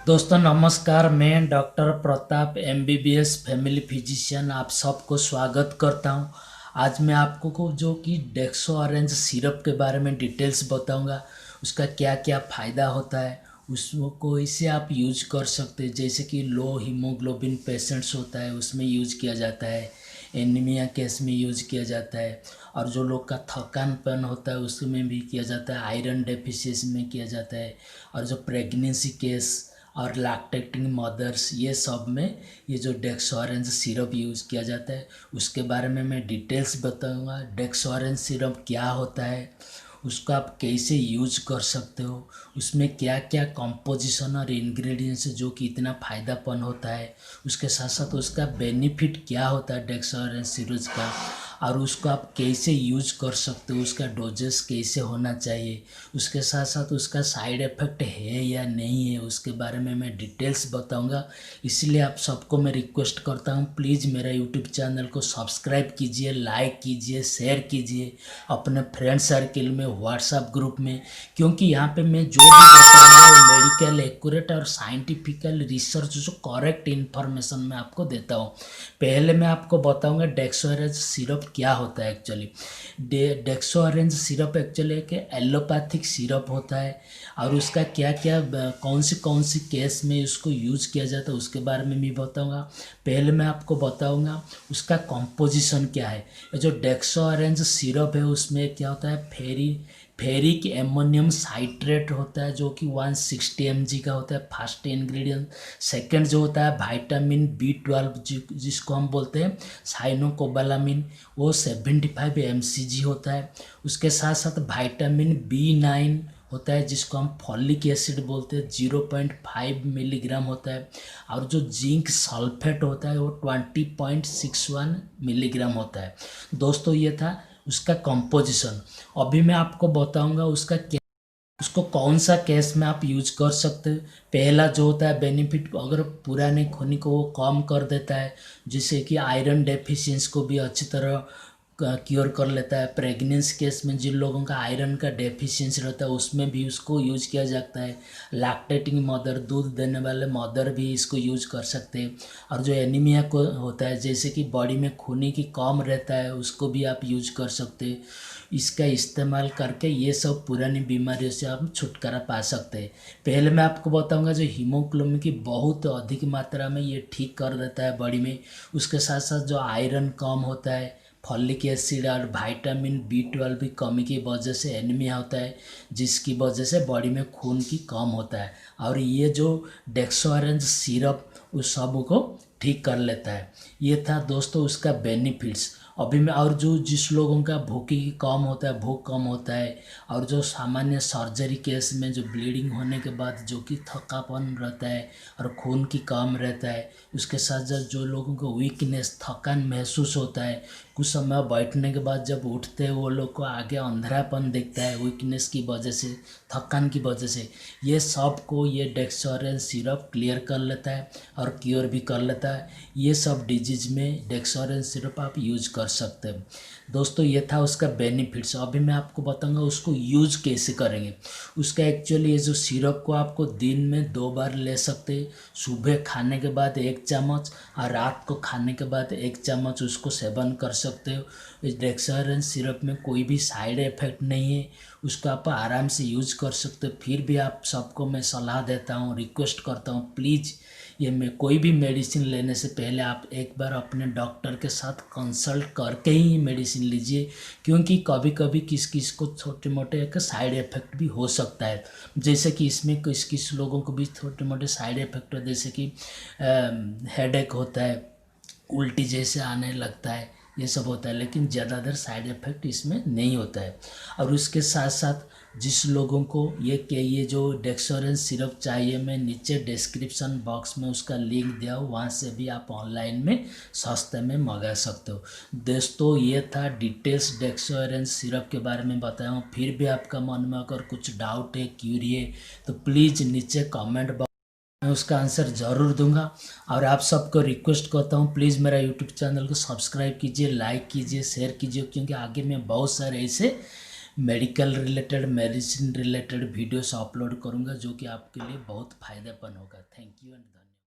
दोस्तों नमस्कार। मैं doctor Pratap MBBS family physician आप सबको स्वागत करता हूं। आज मैं आपको को जो कि डेक्सो ऑरेंज सिरप के बारे में डिटेल्स बताऊंगा। उसका क्या क्या फ़ायदा होता है, उसको इसे आप यूज कर सकते हैं। जैसे कि लो हीमोग्लोबिन पेशेंट्स होता है उसमें यूज किया जाता है, एनीमिया केस में यूज किया जाता है, और जो लोग का थकानपन होता है उसमें भी किया जाता है, आयरन डेफिशिएंसी में किया जाता है, और जो प्रेगनेंसी केस और लैक्टेटिंग मदर्स ये सब में ये जो डेक्सोरेंज सिरप यूज़ किया जाता है उसके बारे में मैं डिटेल्स बताऊंगा। डेक्सोरेंज सिरप क्या होता है, उसको आप कैसे यूज कर सकते हो, उसमें क्या क्या कंपोजिशन और इंग्रेडिएंट्स जो कि इतना फ़ायदापन होता है, उसके साथ साथ उसका बेनिफिट क्या होता है डेक्सोरेंज सिरप का, और उसको आप कैसे यूज कर सकते हो, उसका डोजेस कैसे होना चाहिए, उसके साथ साथ उसका साइड इफ़ेक्ट है या नहीं है उसके बारे में मैं डिटेल्स बताऊंगा। इसलिए आप सबको मैं रिक्वेस्ट करता हूं, प्लीज़ मेरा यूट्यूब चैनल को सब्सक्राइब कीजिए, लाइक कीजिए, शेयर कीजिए अपने फ्रेंड सर्किल में, व्हाट्सएप ग्रुप में, क्योंकि यहाँ पे मैं जो भी बताऊंगा वो मेडिकल एक्यूरेट और साइंटिफिकल रिसर्च जो करेक्ट इन्फॉर्मेशन मैं आपको देता हूँ। पहले मैं आपको बताऊंगा डेक्सोरेंज सिरप क्या होता है एक्चुअली। डेक्सोरेंज सिरप एक्चुअली एक एलोपैथिक सिरप होता है, और उसका क्या क्या कौन सी केस में उसको यूज किया जाता है उसके बारे में भी बताऊंगा। पहले मैं आपको बताऊंगा उसका कंपोजिशन क्या है। ये जो डेक्सोरेंज सिरप है उसमें क्या होता है, फेरिक एमोनियम साइट्रेट होता है जो कि 160 mg का होता है, फर्स्ट इंग्रेडिएंट। सेकंड जो होता है विटामिन B12 जिसको हम बोलते हैं साइनोकोबालामिन, वो 75 mcg होता है। उसके साथ साथ विटामिन B9 होता है जिसको हम फॉलिक एसिड बोलते हैं, 0.5 मिलीग्राम होता है। और जो जिंक सल्फेट होता है वो 20.61 मिलीग्राम होता है। दोस्तों ये था उसका कंपोजिशन। अभी मैं आपको बताऊंगा उसका क्या, उसको कौन सा केस में आप यूज कर सकते हैं। पहला जो होता है बेनिफिट, अगर पुराने खूनी को वो कम कर देता है, जिससे कि आयरन डेफिशिएंसी को भी अच्छी तरह क्योर कर लेता है। प्रेगनेंसी केस में जिन लोगों का आयरन का डेफिशिएंसी रहता है उसमें भी उसको यूज किया जाता है। लैक्टेटिंग मदर, दूध देने वाले मदर भी इसको यूज कर सकते हैं। और जो एनीमिया को होता है, जैसे कि बॉडी में खूनी की कम रहता है, उसको भी आप यूज कर सकते हैं। इसका इस्तेमाल करके ये सब पुरानी बीमारियों से आप छुटकारा पा सकते हैं। पहले मैं आपको बताऊंगा जो हीमोग्लोबिन की बहुत अधिक मात्रा में ये ठीक कर देता है बॉडी में। उसके साथ साथ जो आयरन कम होता है, फॉलिक एसिड और विटामिन B12 भी कमी की वजह से एनीमिया होता है, जिसकी वजह से बॉडी में खून की कम होता है। और ये जो डेक्सोरेंज सिरप उस सब को ठीक कर लेता है। ये था दोस्तों उसका बेनिफिट्स। अभी मैं, और जो जिस लोगों का भूख कम होता है, भूख कम होता है, और जो सामान्य सर्जरी केस में जो ब्लीडिंग होने के बाद जो कि थकापन रहता है और खून की कम रहता है, उसके साथ साथ जो लोगों को वीकनेस, थकान महसूस होता है, कुछ समय बैठने के बाद जब उठते हैं वो लोग को आगे अंधेरापन दिखता है वीकनेस की वजह से, थकान की वजह से, ये सब को ये डेक्सोरेंज सिरप क्लियर कर लेता है और क्योर भी कर लेता है। ये सब डिजीज में डेक्सोरेंज सिरप आप यूज कर सकते हैं। दोस्तों ये था उसका बेनिफिट्स। अभी मैं आपको बताऊंगा उसको यूज कैसे करेंगे। उसका एक्चुअली ये जो सिरप को आपको दिन में 2 बार ले सकते हैं। सुबह खाने के बाद 1 चम्मच और रात को खाने के बाद 1 चम्मच उसको सेवन कर सकते हो। इस डेक्सोरेंज सिरप में कोई भी साइड इफ़ेक्ट नहीं है, उसको आप आराम से यूज कर सकते हो। फिर भी आप सबको मैं सलाह देता हूँ, रिक्वेस्ट करता हूँ, प्लीज़ ये में कोई भी मेडिसिन लेने से पहले आप एक बार अपने डॉक्टर के साथ कंसल्ट करके ही मेडिसिन लीजिए, क्योंकि कभी कभी किस किस को छोटे मोटे एक साइड इफ़ेक्ट भी हो सकता है। जैसे कि इसमें किस किस लोगों को भी छोटे मोटे साइड इफ़ेक्ट हो, जैसे कि हेडेक होता है, उल्टी जैसे आने लगता है, ये सब होता है, लेकिन ज़्यादातर साइड इफ़ेक्ट इसमें नहीं होता है। और उसके साथ साथ जिस लोगों को ये जो डेक्सोरेंज सिरप चाहिए, मैं नीचे डिस्क्रिप्शन बॉक्स में उसका लिंक दिया हूँ, वहाँ से भी आप ऑनलाइन में सस्ते में मंगा सकते हो। दोस्तों ये था डिटेल्स डेक्सोरेंज सिरप के बारे में बताया हूँ। फिर भी आपका मन में अगर कुछ डाउट है, क्यूरी है, तो प्लीज़ नीचे कमेंट बॉक्स मैं उसका आंसर ज़रूर दूंगा। और आप सबको रिक्वेस्ट करता हूँ, प्लीज़ मेरा यूट्यूब चैनल को सब्सक्राइब कीजिए, लाइक कीजिए, शेयर कीजिए, क्योंकि आगे मैं बहुत सारे ऐसे medical related, medicine related videos upload करूँगा, जो कि आपके लिए बहुत फ़ायदेमंद होगा। थैंक यू एंड धन्यवाद।